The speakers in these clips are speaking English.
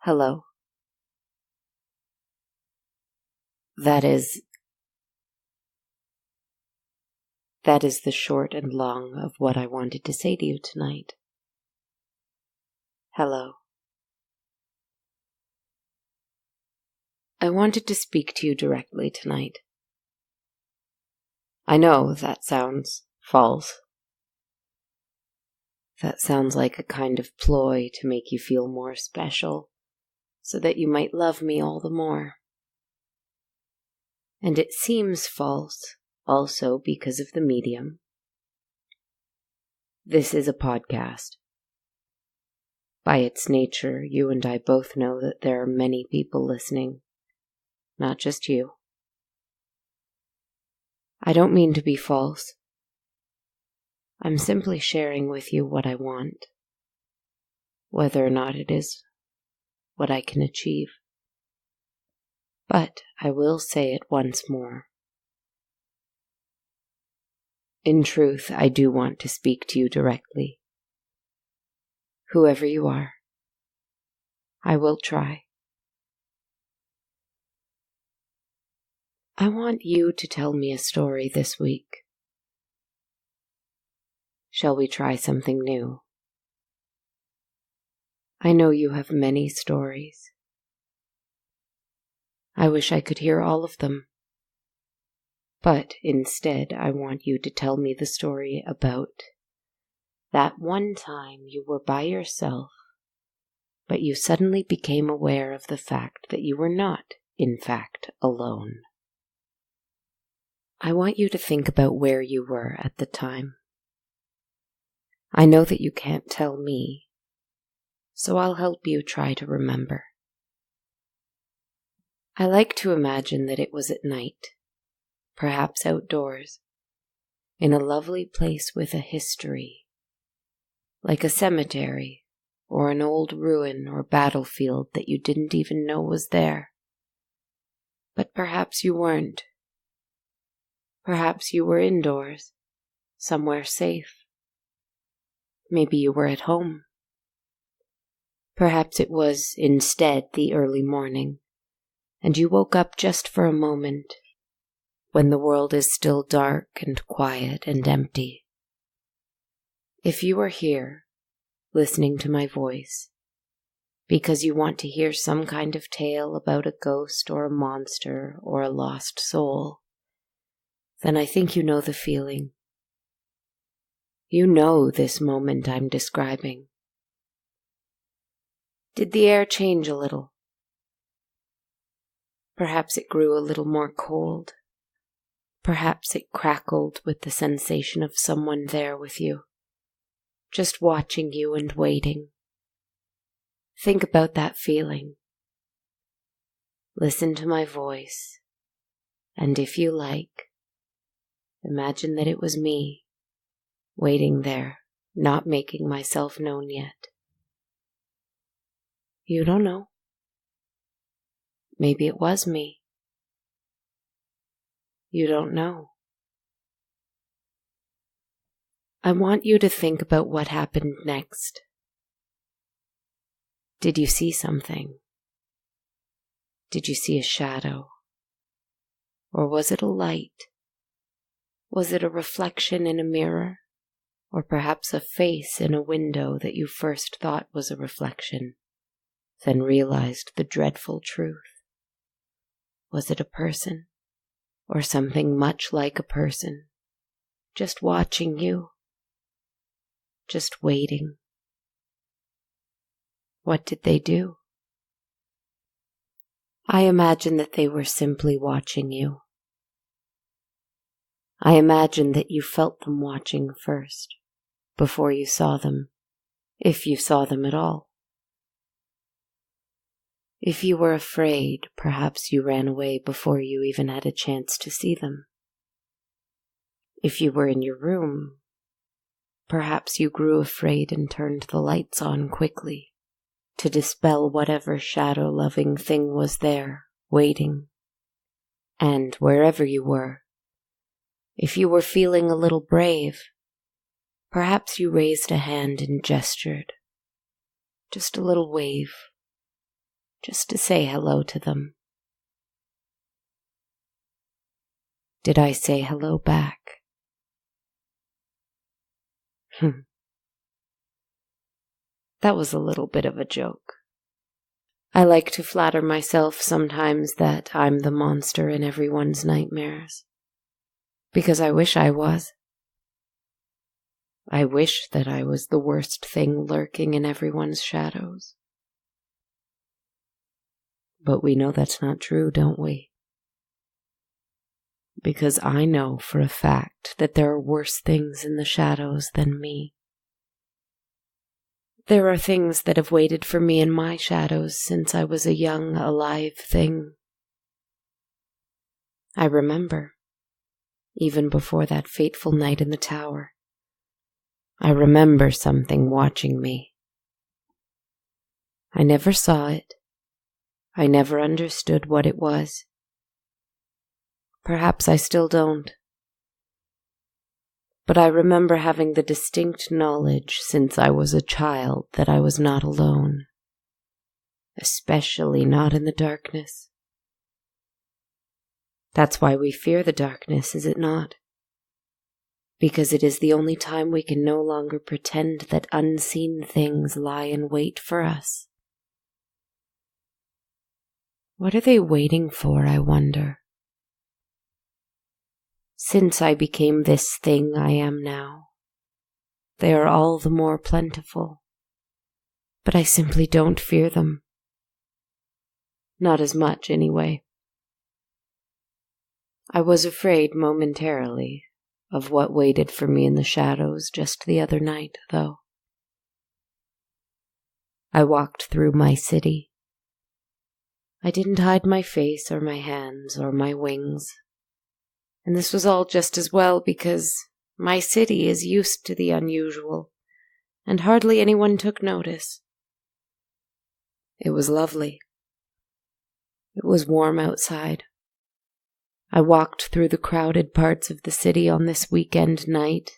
Hello. That is the short and long of what I wanted to say to you tonight. Hello. I wanted to speak to you directly tonight. I know that sounds false. That sounds like a kind of ploy to make you feel more special, so that you might love me all the more. And it seems false also because of the medium. This is a podcast. By its nature, you and I both know that there are many people listening, not just you. I don't mean to be false. I'm simply sharing with you what I want, whether or not it is what I can achieve. But I will say it once more. In truth, I do want to speak to you directly. Whoever you are, I will try. I want you to tell me a story this week. Shall we try something new? I know you have many stories. I wish I could hear all of them. But instead, I want you to tell me the story about that one time you were by yourself, but you suddenly became aware of the fact that you were not, in fact, alone. I want you to think about where you were at the time. I know that you can't tell me, so I'll help you try to remember. I like to imagine that it was at night, perhaps outdoors, in a lovely place with a history, like a cemetery or an old ruin or battlefield that you didn't even know was there. But perhaps you weren't. Perhaps you were indoors, somewhere safe. Maybe you were at home. Perhaps it was, instead, the early morning, and you woke up just for a moment, when the world is still dark and quiet and empty. If you are here, listening to my voice, because you want to hear some kind of tale about a ghost or a monster or a lost soul, then I think you know the feeling. You know this moment I'm describing. Did the air change a little? Perhaps it grew a little more cold. Perhaps it crackled with the sensation of someone there with you, just watching you and waiting. Think about that feeling. Listen to my voice, and if you like, imagine that it was me, waiting there, not making myself known yet. You don't know. Maybe it was me. You don't know. I want you to think about what happened next. Did you see something? Did you see a shadow? Or was it a light? Was it a reflection in a mirror? Or perhaps a face in a window that you first thought was a reflection, then realized the dreadful truth? Was it a person? Or something much like a person, just watching you, just waiting? What did they do? I imagine that they were simply watching you. I imagine that you felt them watching first, before you saw them, if you saw them at all. If you were afraid, perhaps you ran away before you even had a chance to see them. If you were in your room, perhaps you grew afraid and turned the lights on quickly to dispel whatever shadow-loving thing was there, waiting. And wherever you were, if you were feeling a little brave, perhaps you raised a hand and gestured, just a little wave. just to say hello to them. Did I say hello back? That was a little bit of a joke. I like to flatter myself sometimes that I'm the monster in everyone's nightmares. Because I wish I was. I wish that I was the worst thing lurking in everyone's shadows. But we know that's not true, don't we? Because I know for a fact that there are worse things in the shadows than me. There are things that have waited for me in my shadows since I was a young, alive thing. I remember, even before that fateful night in the tower, I remember something watching me. I never saw it. I never understood what it was. Perhaps I still don't. But I remember having the distinct knowledge since I was a child that I was not alone, especially not in the darkness. That's why we fear the darkness, is it not? Because it is the only time we can no longer pretend that unseen things lie in wait for us. What are they waiting for, I wonder? Since I became this thing I am now, they are all the more plentiful, but I simply don't fear them. Not as much, anyway. I was afraid momentarily of what waited for me in the shadows just the other night, though. I walked through my city. I didn't hide my face or my hands or my wings. And this was all just as well because my city is used to the unusual, and hardly anyone took notice. It was lovely. It was warm outside. I walked through the crowded parts of the city on this weekend night,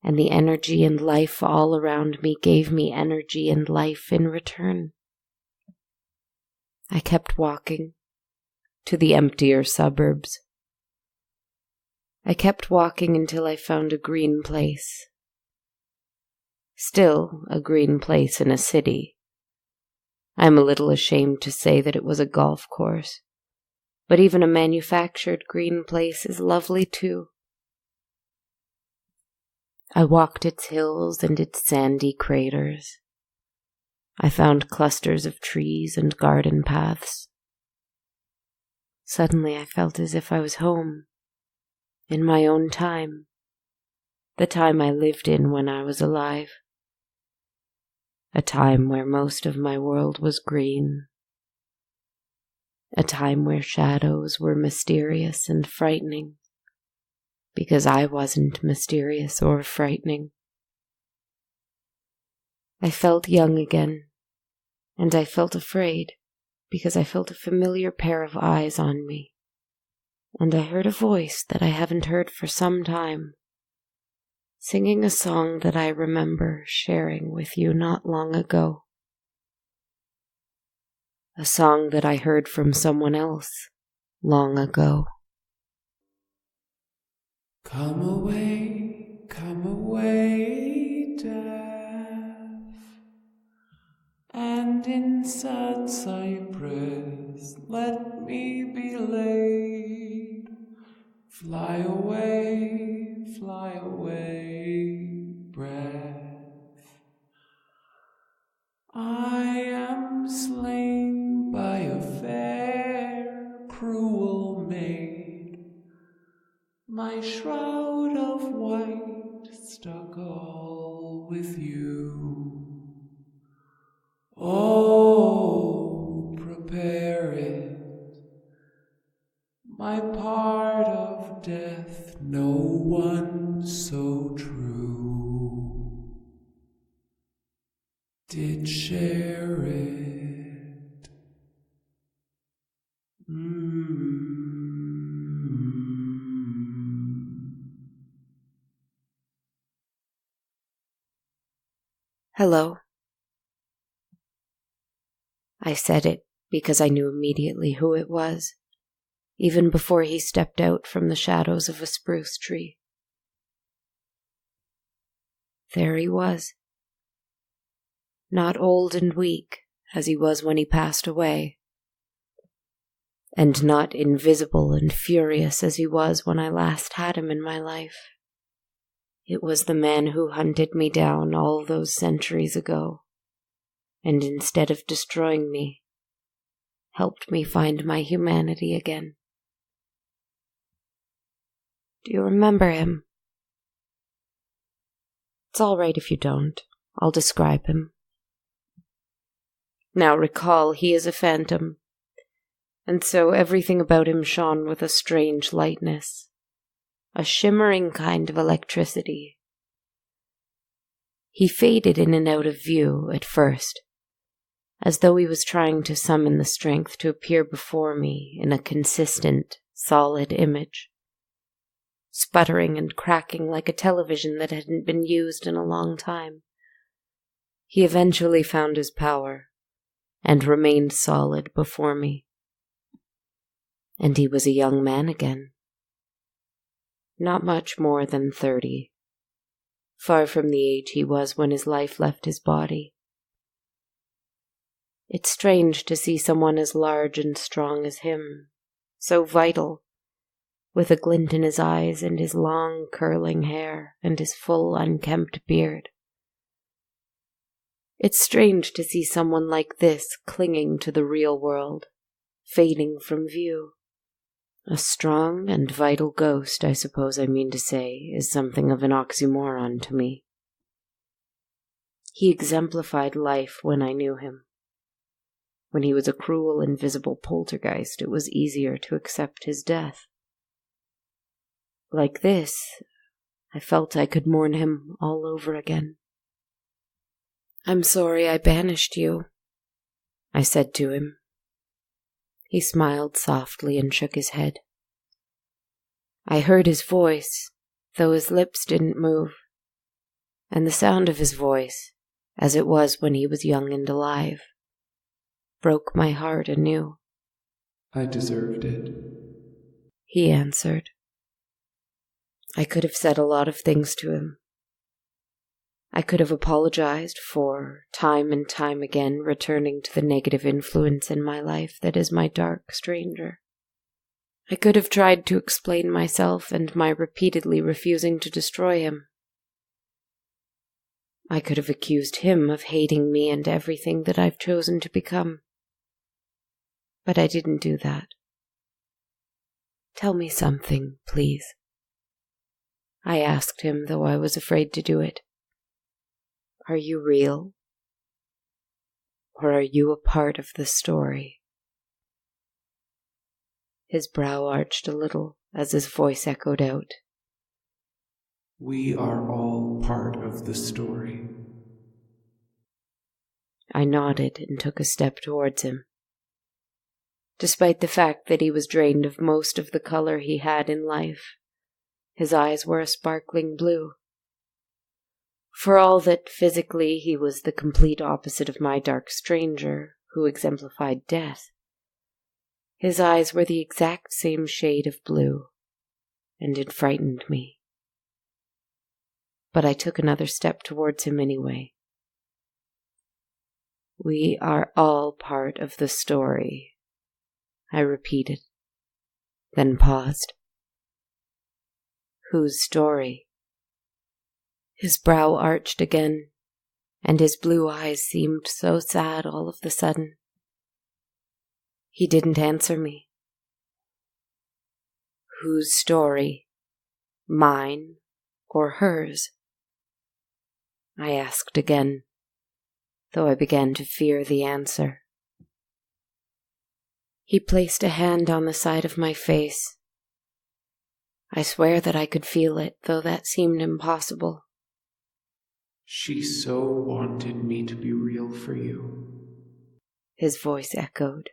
and the energy and life all around me gave me energy and life in return. I kept walking to the emptier suburbs. I kept walking until I found a green place. Still a green place in a city. I'm a little ashamed to say that it was a golf course, but even a manufactured green place is lovely too. I walked its hills and its sandy craters. I found clusters of trees and garden paths. Suddenly I felt as if I was home, in my own time, the time I lived in when I was alive. A time where most of my world was green. A time where shadows were mysterious and frightening, because I wasn't mysterious or frightening. I felt young again, and I felt afraid, because I felt a familiar pair of eyes on me, and I heard a voice that I haven't heard for some time, singing a song that I remember sharing with you not long ago. A song that I heard from someone else long ago. Come away, death, and in sad cypress let me be laid. Fly away, breath. I am slain by a fair, cruel maid. My shroud of white stuck all with you. Oh, prepare it, my part of death, no one so true did share it. Hello. I said it because I knew immediately who it was, even before he stepped out from the shadows of a spruce tree. There he was, not old and weak as he was when he passed away, and not invisible and furious as he was when I last had him in my life. It was the man who hunted me down all those centuries ago, and instead of destroying me, helped me find my humanity again. Do you remember him? It's all right if you don't. I'll describe him. Now recall, he is a phantom, and so everything about him shone with a strange lightness, a shimmering kind of electricity. He faded in and out of view at first, as though he was trying to summon the strength to appear before me in a consistent, solid image, sputtering and cracking like a television that hadn't been used in a long time. He eventually found his power and remained solid before me. And he was a young man again. Not much more than 30, far from the age he was when his life left his body. It's strange to see someone as large and strong as him, so vital, with a glint in his eyes and his long curling hair and his full unkempt beard. It's strange to see someone like this clinging to the real world, fading from view. A strong and vital ghost, I suppose I mean to say, is something of an oxymoron to me. He exemplified life when I knew him. When he was a cruel, invisible poltergeist, it was easier to accept his death. Like this, I felt I could mourn him all over again. "I'm sorry I banished you," I said to him. He smiled softly and shook his head. I heard his voice, though his lips didn't move, and the sound of his voice, as it was when he was young and alive, broke my heart anew. "I deserved it," he answered. I could have said a lot of things to him. I could have apologized for, time and time again, returning to the negative influence in my life that is my dark stranger. I could have tried to explain myself and my repeatedly refusing to destroy him. I could have accused him of hating me and everything that I've chosen to become. But I didn't do that. "Tell me something, please," I asked him, though I was afraid to do it. "Are you real? Or are you a part of the story?" His brow arched a little as his voice echoed out. "We are all part of the story." I nodded and took a step towards him. Despite the fact that he was drained of most of the color he had in life, his eyes were a sparkling blue. For all that physically he was the complete opposite of my dark stranger, who exemplified death, his eyes were the exact same shade of blue, and it frightened me. But I took another step towards him anyway. "We are all part of the story," I repeated, then paused. "Whose story?" His brow arched again, and his blue eyes seemed so sad all of the sudden. He didn't answer me. "Whose story? Mine or hers?" I asked again, though I began to fear the answer. He placed a hand on the side of my face. I swear that I could feel it, though that seemed impossible. "She so wanted me to be real for you," his voice echoed.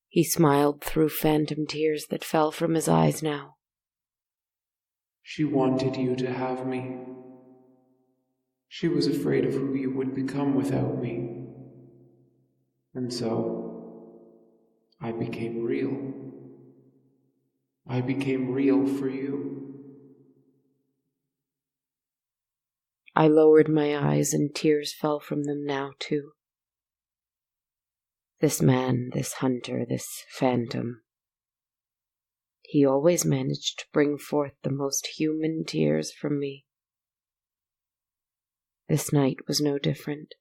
He smiled through phantom tears that fell from his eyes now. "She wanted you to have me. She was afraid of who you would become without me. And so, I became real. I became real for you. I lowered my eyes and tears fell from them now, too. This man, this hunter, this phantom, he always managed to bring forth the most human tears from me. This night was no different.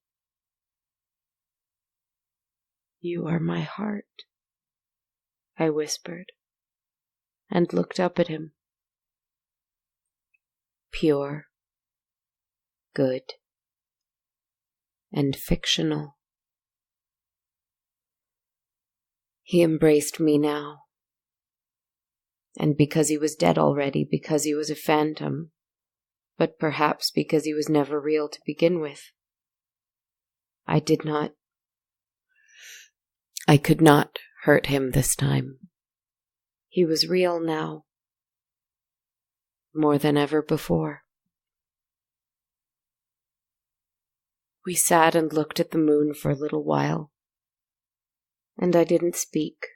"You are my heart," I whispered, and looked up at him. Pure, good, and fictional. He embraced me now. And because he was dead already, because he was a phantom, but perhaps because he was never real to begin with, I could not hurt him this time. He was real now, more than ever before. We sat and looked at the moon for a little while, and I didn't speak,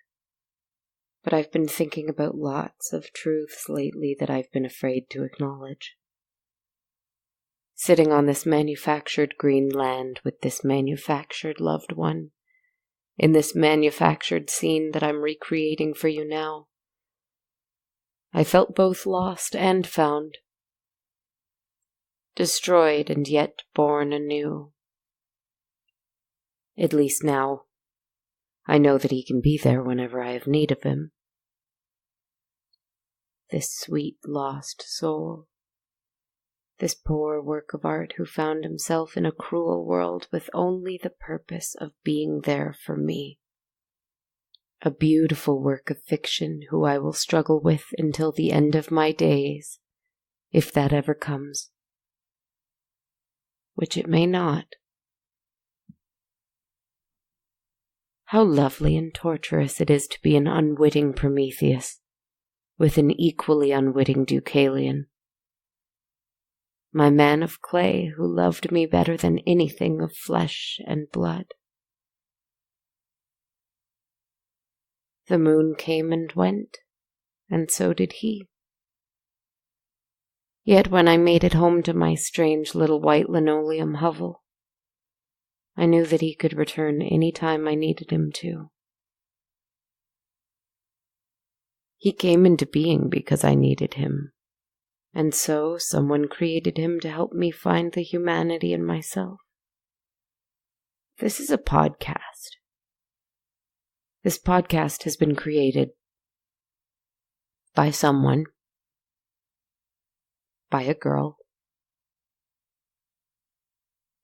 but I've been thinking about lots of truths lately that I've been afraid to acknowledge. Sitting on this manufactured green land with this manufactured loved one, in this manufactured scene that I'm recreating for you now, I felt both lost and found, destroyed and yet born anew. At least now, I know that he can be there whenever I have need of him. This sweet lost soul, this poor work of art who found himself in a cruel world with only the purpose of being there for me. A beautiful work of fiction who I will struggle with until the end of my days, if that ever comes. Which it may not. How lovely and torturous it is to be an unwitting Prometheus, with an equally unwitting Deucalion. My man of clay who loved me better than anything of flesh and blood. The moon came and went, and so did he. Yet when I made it home to my strange little white linoleum hovel, I knew that he could return any time I needed him to. He came into being because I needed him, and so someone created him to help me find the humanity in myself. This is a podcast. This podcast has been created by someone, by a girl.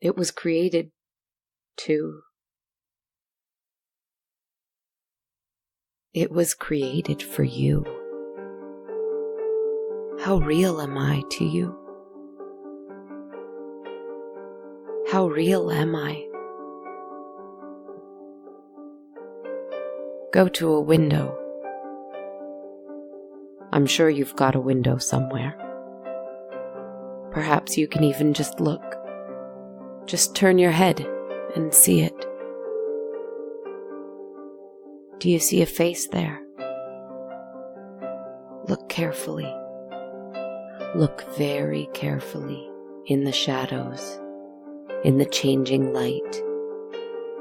It was created It was created for you. How real am I to you? How real am I? Go to a window. I'm sure you've got a window somewhere. Perhaps you can even just look. Just turn your head and see it. Do you see a face there? Look carefully. Look very carefully in the shadows, in the changing light,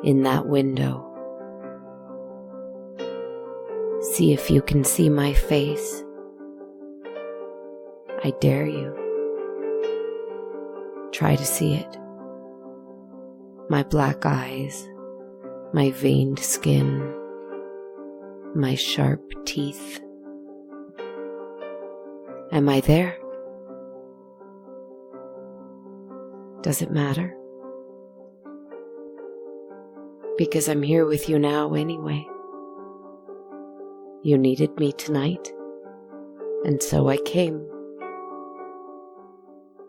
in that window. See if you can see my face. I dare you. Try to see it. My black eyes, my veined skin, my sharp teeth. Am I there? Does it matter? Because I'm here with you now anyway. You needed me tonight, and so I came.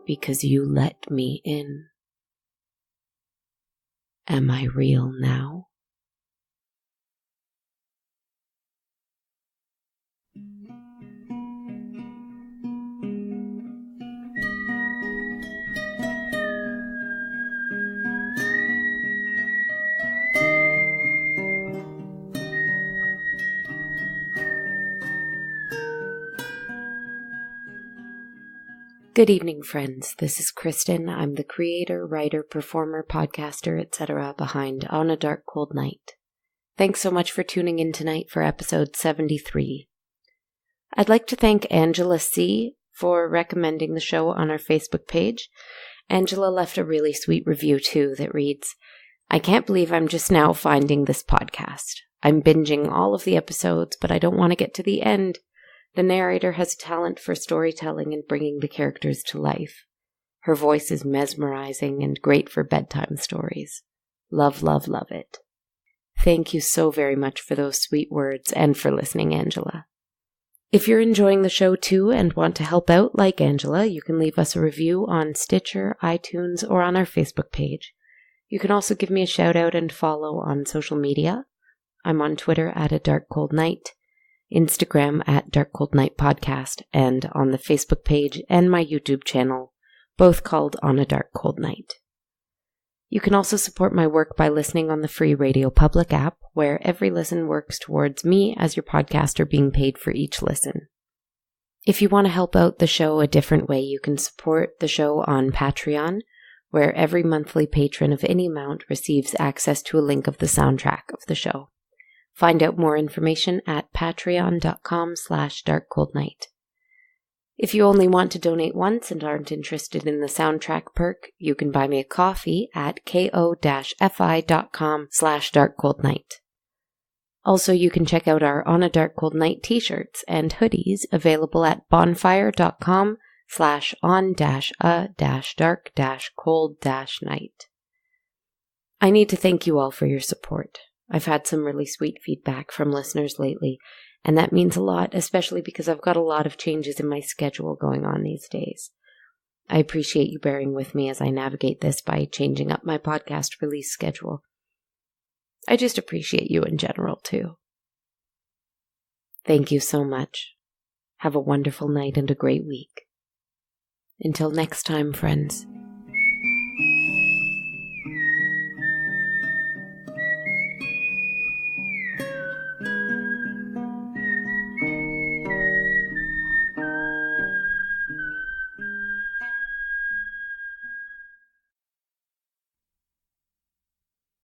Because you let me in. Am I real now? Good evening, friends. This is Kristen. I'm the creator, writer, performer, podcaster, etc. behind On a Dark, Cold Night. Thanks so much for tuning in tonight for episode 73. I'd like to thank Angela C. for recommending the show on our Facebook page. Angela left a really sweet review too that reads, "I can't believe I'm just now finding this podcast. I'm binging all of the episodes, but I don't want to get to the end. The narrator has a talent for storytelling and bringing the characters to life. Her voice is mesmerizing and great for bedtime stories. Love, love, love it." Thank you so very much for those sweet words and for listening, Angela. If you're enjoying the show too and want to help out like Angela, you can leave us a review on Stitcher, iTunes, or on our Facebook page. You can also give me a shout out and follow on social media. I'm on Twitter at A Dark Cold Night, Instagram at Dark Cold Night Podcast, and on the Facebook page and my YouTube channel, both called On a Dark Cold Night. You can also support my work by listening on the free Radio Public app, where every listen works towards me as your podcaster being paid for each listen. If you want to help out the show a different way, you can support the show on Patreon, where every monthly patron of any amount receives access to a link of the soundtrack of the show. Find out more information at patreon.com/darkcoldnight. If you only want to donate once and aren't interested in the soundtrack perk, you can buy me a coffee at ko-fi.com/darkcoldnight. Also, you can check out our On a Dark Cold Night t-shirts and hoodies available at bonfire.com/on-a-dark-cold-night. I need to thank you all for your support. I've had some really sweet feedback from listeners lately, and that means a lot, especially because I've got a lot of changes in my schedule going on these days. I appreciate you bearing with me as I navigate this by changing up my podcast release schedule. I just appreciate you in general, too. Thank you so much. Have a wonderful night and a great week. Until next time, friends.